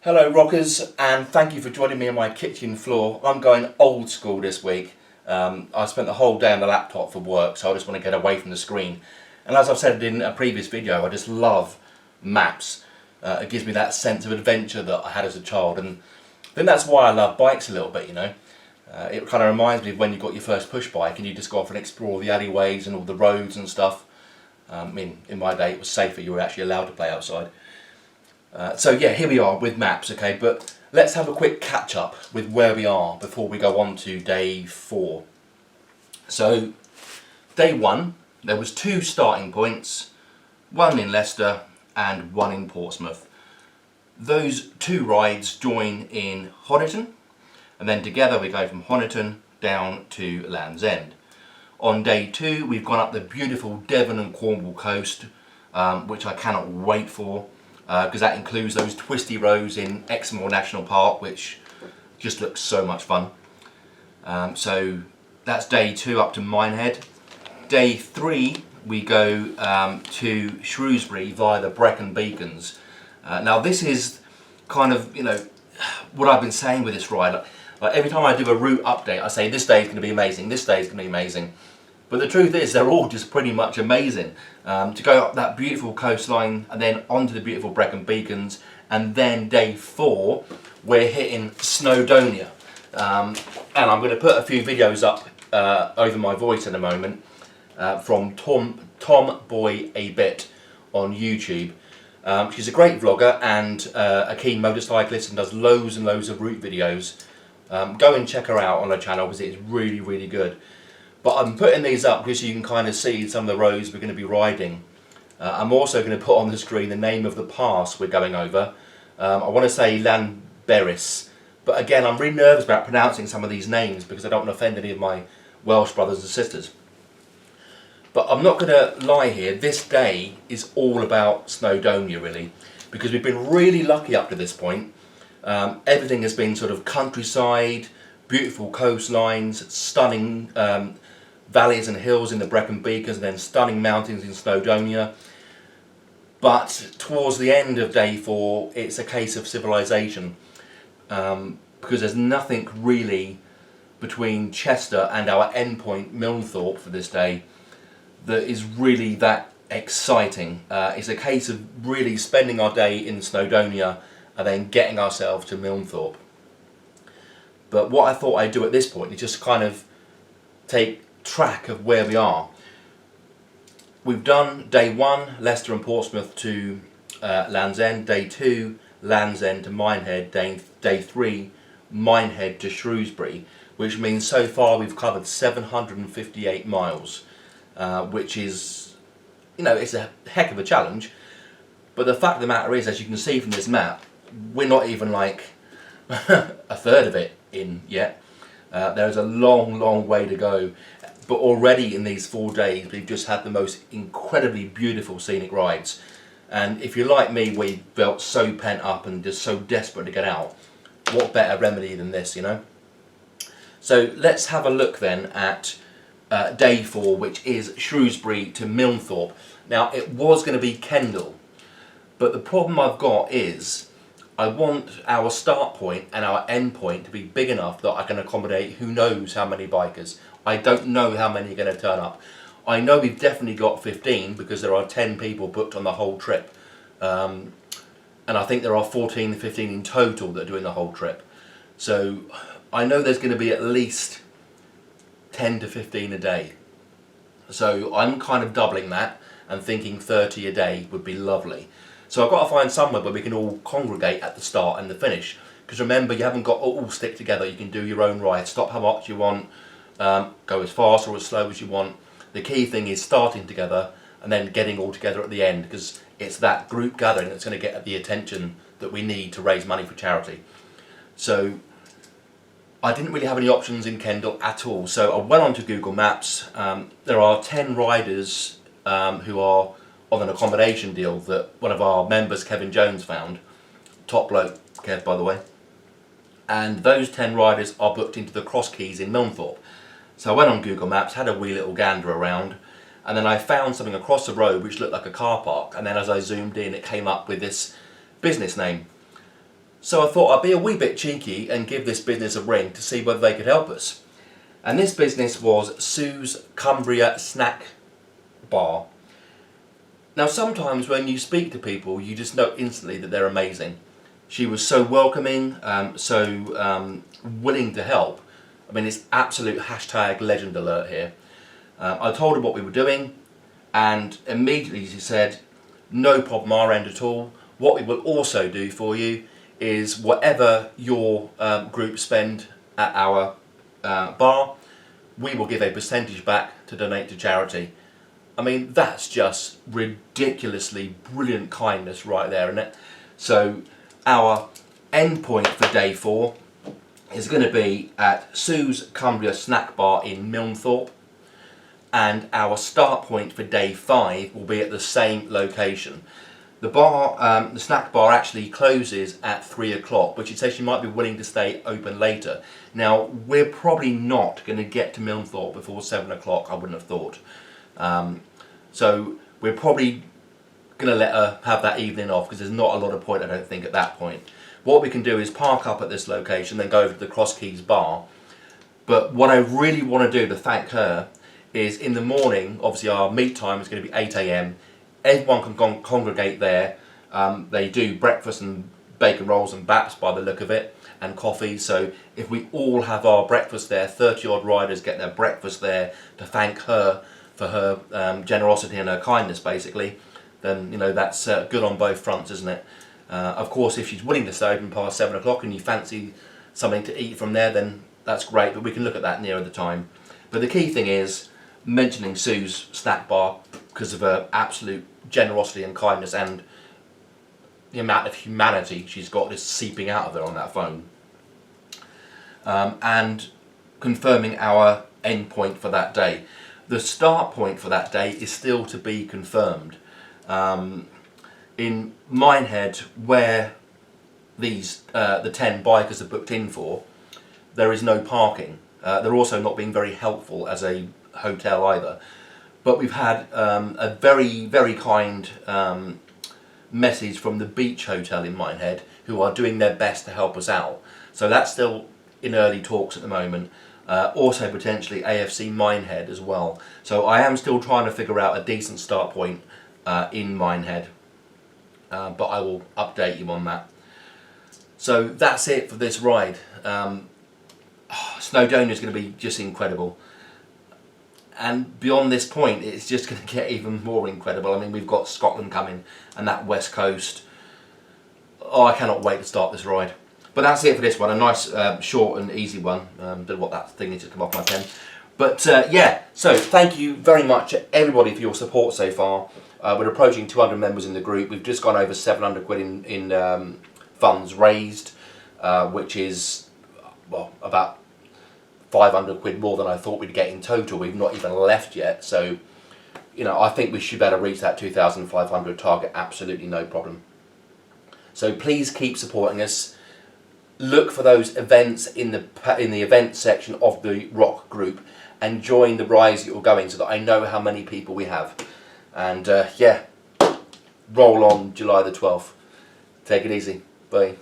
Hello rockers, and thank you for joining me on my kitchen floor. I'm going old school this week. I spent the whole day on the laptop for work, so I just want to get away from the screen. And as I've said in a previous video, I just love maps. It gives me that sense of adventure that I had as a child, and I think that's why I love bikes a little bit, you know. It kind of reminds me of when you got your first push bike and you just go off and explore the alleyways and all the roads and stuff. I mean, in my day it was safer, you were actually allowed to play outside. So yeah, here we are with maps, okay, but let's have a quick catch up with where we are before we go on to day 4. So, day 1, there was 2 starting points, one in Leicester and one in Portsmouth. Those 2 rides join in Honiton, and then together we go from Honiton down to Land's End. On day 2, we've gone up the beautiful Devon and Cornwall coast, which I cannot wait for. Because that includes those twisty roads in Exmoor National Park, which just looks so much fun. So that's day 2 up to Minehead. Day 3 we go to Shrewsbury via the Brecon Beacons. Now this is kind of, you know, what I've been saying with this ride. Like every time I do a route update, I say this day is going to be amazing, this day is going to be amazing. But the truth is, they're all just pretty much amazing. To go up that beautiful coastline and then onto the beautiful Brecon Beacons, and then day 4, we're hitting Snowdonia. And I'm going to put a few videos up over my voice in a moment from Tom Boy A Bit on YouTube. She's a great vlogger and a keen motorcyclist and does loads and loads of route videos. Go and check her out on her channel because it's really, really good. But I'm putting these up because you can kind of see some of the roads we're going to be riding. I'm also going to put on the screen the name of the pass we're going over. I want to say Llanberis, but again I'm really nervous about pronouncing some of these names because I don't want to offend any of my Welsh brothers and sisters. But I'm not going to lie here, this day is all about Snowdonia really, because we've been really lucky up to this point. Everything has been sort of countryside, beautiful coastlines, stunning valleys and hills in the Brecon Beacons, and then stunning mountains in Snowdonia. But towards the end of day 4, it's a case of civilization, because there's nothing really between Chester and our endpoint Milnthorpe for this day that is really that exciting. It's a case of really spending our day in Snowdonia and then getting ourselves to Milnthorpe. But what I thought I'd do at this point is just kind of take track of where we are. We've done day 1, Leicester and Portsmouth to Land's End, day 2, Land's End to Minehead, day 3, Minehead to Shrewsbury, which means so far we've covered 758 miles, which is, you know, it's a heck of a challenge. But the fact of the matter is, as you can see from this map, we're not even like a third of it in yet. There's a long, long way to go. But already in these 4 days, we've just had the most incredibly beautiful scenic rides. And if you're like me, we felt so pent up and just so desperate to get out, what better remedy than this, you know? So let's have a look then at day 4, which is Shrewsbury to Milnthorpe. Now, it was going to be Kendal, but the problem I've got is I want our start point and our end point to be big enough that I can accommodate who knows how many bikers. I don't know how many are going to turn up. I know we've definitely got 15 because there are 10 people booked on the whole trip. And I think there are 14 to 15 in total that are doing the whole trip. So I know there's going to be at least 10 to 15 a day. So I'm kind of doubling that and thinking 30 a day would be lovely. So I've got to find somewhere where we can all congregate at the start and the finish. Because remember, you haven't got to all stick together. You can do your own ride, stop how much you want, go as fast or as slow as you want. The key thing is starting together and then getting all together at the end, because it's that group gathering that's going to get the attention that we need to raise money for charity. So I didn't really have any options in Kendal at all. So I went onto Google Maps. There are 10 riders who are on an accommodation deal that one of our members, Kevin Jones, found. Top bloke, Kev, by the way. And those 10 riders are booked into the Cross Keys in Milnthorpe. So I went on Google Maps, had a wee little gander around, and then I found something across the road which looked like a car park, and then as I zoomed in it came up with this business name. So I thought I'd be a wee bit cheeky and give this business a ring to see whether they could help us. And this business was Sue's Cumbria Snack Bar. Now sometimes when you speak to people, you just know instantly that they're amazing. She was so welcoming, so willing to help. I mean, it's absolute hashtag legend alert here. I told her what we were doing, and immediately she said, no problem our end at all. What we will also do for you is whatever your group spend at our bar, we will give a percentage back to donate to charity. I mean, that's just ridiculously brilliant kindness right there, isn't it? So our end point for day 4 is going to be at Sue's Cumbria Snack Bar in Milnthorpe, and our start point for day 5 will be at the same location. The bar, the snack bar actually closes at 3 o'clock, but she says she might be willing to stay open later. Now, we're probably not going to get to Milnthorpe before 7 o'clock, I wouldn't have thought. So we're probably going to let her have that evening off, because there's not a lot of point, I don't think, at that point. What we can do is park up at this location, then go over to the Cross Keys bar. But what I really want to do to thank her is in the morning, obviously our meet time is going to be 8 AM. Everyone can congregate there. They do breakfast and bacon rolls and baps by the look of it, and coffee. So if we all have our breakfast there, 30 odd riders get their breakfast there to thank her for her generosity and her kindness, basically, then you know that's good on both fronts, isn't it? Of course, if she's willing to stay open past 7 o'clock and you fancy something to eat from there, then that's great, but we can look at that nearer the time. But the key thing is mentioning Sue's snack bar because of her absolute generosity and kindness, and the amount of humanity she's got just seeping out of her on that phone. And confirming our end point for that day. The start point for that day is still to be confirmed. In Minehead, where these the 10 bikers are booked in for, there is no parking. They're also not being very helpful as a hotel either. But we've had a very, very kind message from the Beach Hotel in Minehead, who are doing their best to help us out. So that's still in early talks at the moment. Also potentially AFC Minehead as well. So I am still trying to figure out a decent start point in Minehead. But I will update you on that. So that's it for this ride. Snowdonia is going to be just incredible. And beyond this point, it's just going to get even more incredible. I mean, we've got Scotland coming and that West Coast. Oh, I cannot wait to start this ride. But that's it for this one. A nice, short and easy one. Don't know what that thing needs to come off my pen. But yeah, so thank you very much everybody for your support so far. We're approaching 200 members in the group. We've just gone over 700 quid in funds raised, which is, well, about 500 quid more than I thought we'd get in total. We've not even left yet, so you know, I think we should be able to reach that 2,500 target absolutely no problem. So please keep supporting us. Look for those events in the event section of the ROC group and join the rise that you're going, so that I know how many people we have. And yeah, roll on July the 12th. Take it easy. Bye.